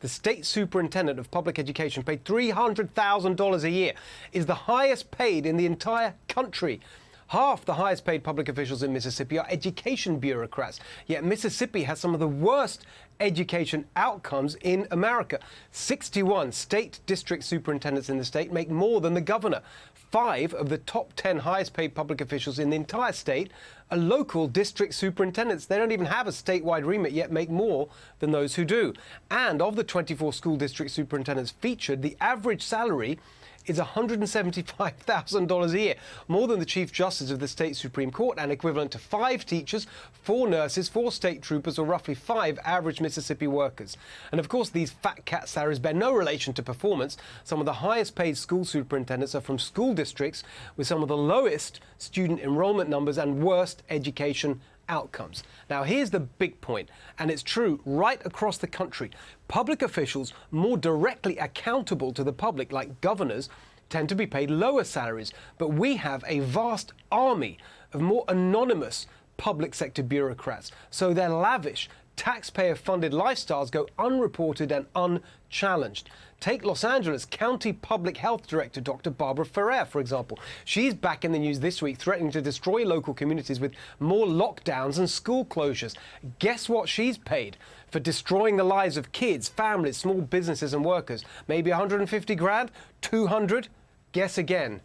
The state superintendent of public education, paid $300,000 a year, is the highest paid in the entire country. Half the highest paid public officials in Mississippi are education bureaucrats, yet Mississippi has some of the worst education outcomes in America. 61 state district superintendents in the state make more than the governor. 5 of the top 10 highest paid public officials in the entire state are local district superintendents. They don't even have a statewide remit, yet make more than those who do. And of the 24 school district superintendents featured, the average salary is $175,000 a year, more than the Chief Justice of the State Supreme Court and equivalent to 5 teachers, 4 nurses, 4 state troopers, or roughly 5 average Mississippi workers. And of course, these fat cat salaries bear no relation to performance. Some of the highest paid school superintendents are from school districts with some of the lowest student enrollment numbers and worst education outcomes. Now, here's the big point, and it's true right across the country. Public officials more directly accountable to the public, like governors, tend to be paid lower salaries. But we have a vast army of more anonymous public sector bureaucrats. So their lavish, taxpayer-funded lifestyles go unreported and unchallenged. Take Los Angeles County Public Health Director Dr. Barbara Ferrer, for example. She's back in the news this week, threatening to destroy local communities with more lockdowns and school closures. Guess what she's paid for destroying the lives of kids, families, small businesses and workers? Maybe 150 grand? 200? Guess again.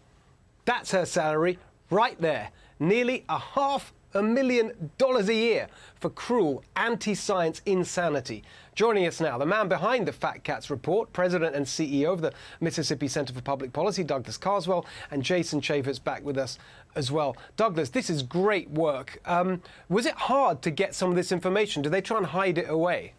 That's her salary right there. Nearly $500,000 a year for cruel anti-science insanity. Joining us now, the man behind the Fat Cats report, President and CEO of the Mississippi Center for Public Policy, Douglas Carswell, and Jason Chaffetz back with us as well. Douglas, this is great work. Was it hard to get some of this information? Did they try and hide it away?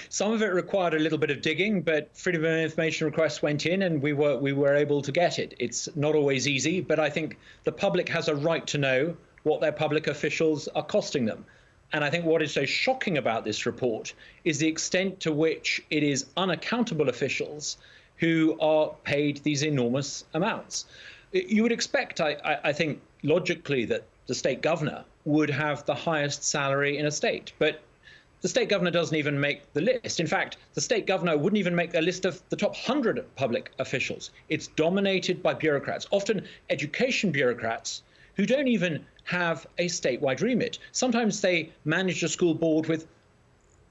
Some of it required a little bit of digging, but Freedom of Information requests went in and we were able to get it. It's not always easy, but I think the public has a right to know what their public officials are costing them. And I think what is so shocking about this report is the extent to which it is unaccountable officials who are paid these enormous amounts. You would expect, I think, logically, that the state governor would have the highest salary in a state, but the state governor doesn't even make the list. In fact, the state governor wouldn't even make a list of the top 100 public officials. It's dominated by bureaucrats, often education bureaucrats, who don't even have a statewide remit. Sometimes they manage a school board with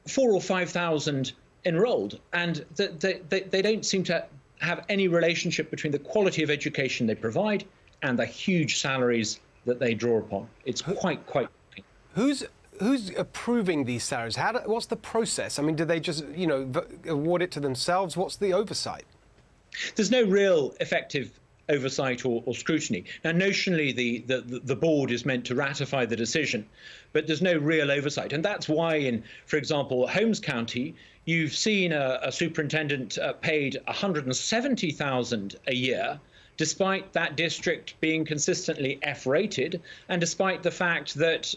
4,000 or 5,000 enrolled, and they don't seem to have any relationship between the quality of education they provide and the huge salaries that they draw upon. It's quite. Who's approving these salaries? What's the process? I mean, do they just, award it to themselves? What's the oversight? There's no real effective oversight or scrutiny. Now, notionally, the board is meant to ratify the decision, but there's no real oversight. And that's why in, for example, Holmes County, you've seen a superintendent paid $170,000 a year, despite that district being consistently F-rated, and despite the fact that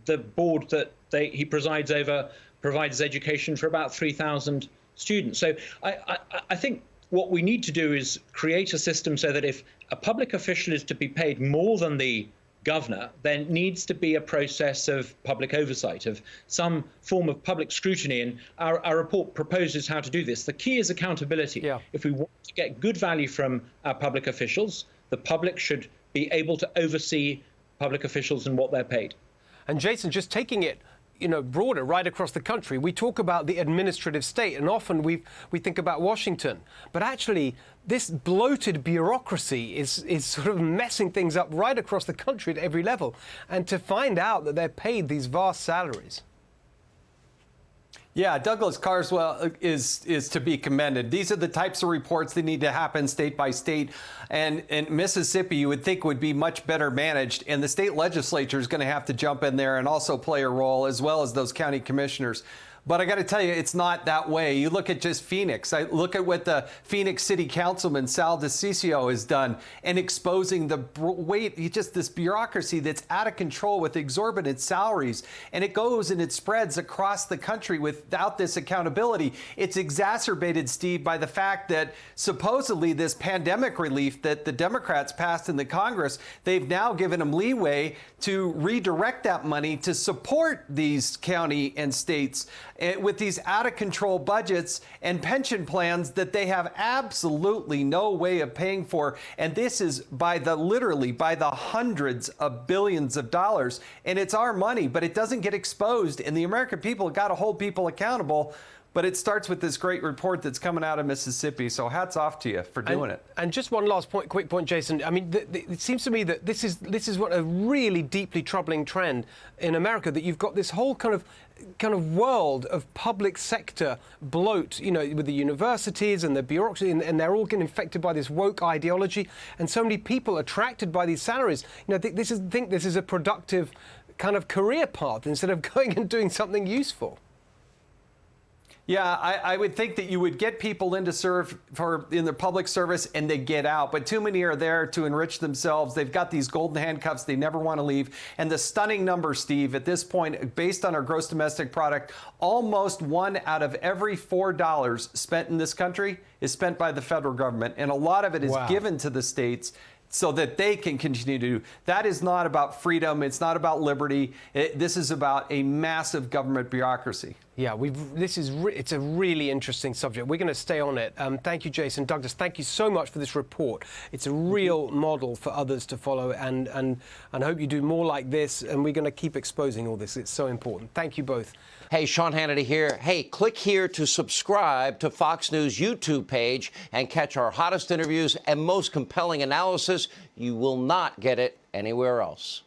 the board that he presides over provides education for about 3,000 students. So I think what we need to do is create a system so that if a public official is to be paid more than the governor, there needs to be a process of public oversight, of some form of public scrutiny. And our report proposes how to do this. The key is accountability. Yeah. If we want to get good value from our public officials, the public should be able to oversee public officials and what they're paid. And Jason, just taking it broader, right across the country, we talk about the administrative state, and often we think about Washington. But actually, this bloated bureaucracy is sort of messing things up right across the country at every level. And to find out that they're paid these vast salaries. Yeah, Douglas Carswell is to be commended. These are the types of reports that need to happen state by state. And Mississippi, you would think, would be much better managed. And the state legislature is going to have to jump in there and also play a role, as well as those county commissioners. But I got to tell you, it's not that way. You look at just Phoenix. I look at what the Phoenix City Councilman Sal DiCiccio has done in exposing the this bureaucracy that's out of control with exorbitant salaries. And it goes and it spreads across the country without this accountability. It's exacerbated, Steve, by the fact that supposedly this pandemic relief that the Democrats passed in the Congress, they've now given them leeway to redirect that money to support these county and states with these out-of-control budgets and pension plans that they have absolutely no way of paying for. And this is literally by the hundreds of billions of dollars. And it's our money, but it doesn't get exposed. And the American people got to hold people accountable. But it starts with this great report that's coming out of Mississippi. So hats off to you for doing it. And just one last quick point, Jason. I mean, it seems to me that this is what a really deeply troubling trend in America, that you've got this whole kind of world of public sector bloat, with the universities and the bureaucracy, and they're all getting infected by this woke ideology, and so many people attracted by these salaries. Think this is a productive kind of career path instead of going and doing something useful. Yeah, I would think that you would get people in to serve in the public service and they get out, but too many are there to enrich themselves. They've got these golden handcuffs they never want to leave. And the stunning number, Steve, at this point, based on our gross domestic product, almost 1 out of every $4 spent in this country is spent by the federal government. And a lot of it is given to the states so that they can continue to do. That is not about freedom. It's not about liberty. This is about a massive government bureaucracy. Yeah, it's a really interesting subject. We're going to stay on it. Thank you, Jason. Douglas, thank you so much for this report. It's a real model for others to follow, and I hope you do more like this, and we're going to keep exposing all this. It's so important. Thank you both. Hey, Sean Hannity here. Hey, click here to subscribe to Fox News YouTube page and catch our hottest interviews and most compelling analysis. You will not get it anywhere else.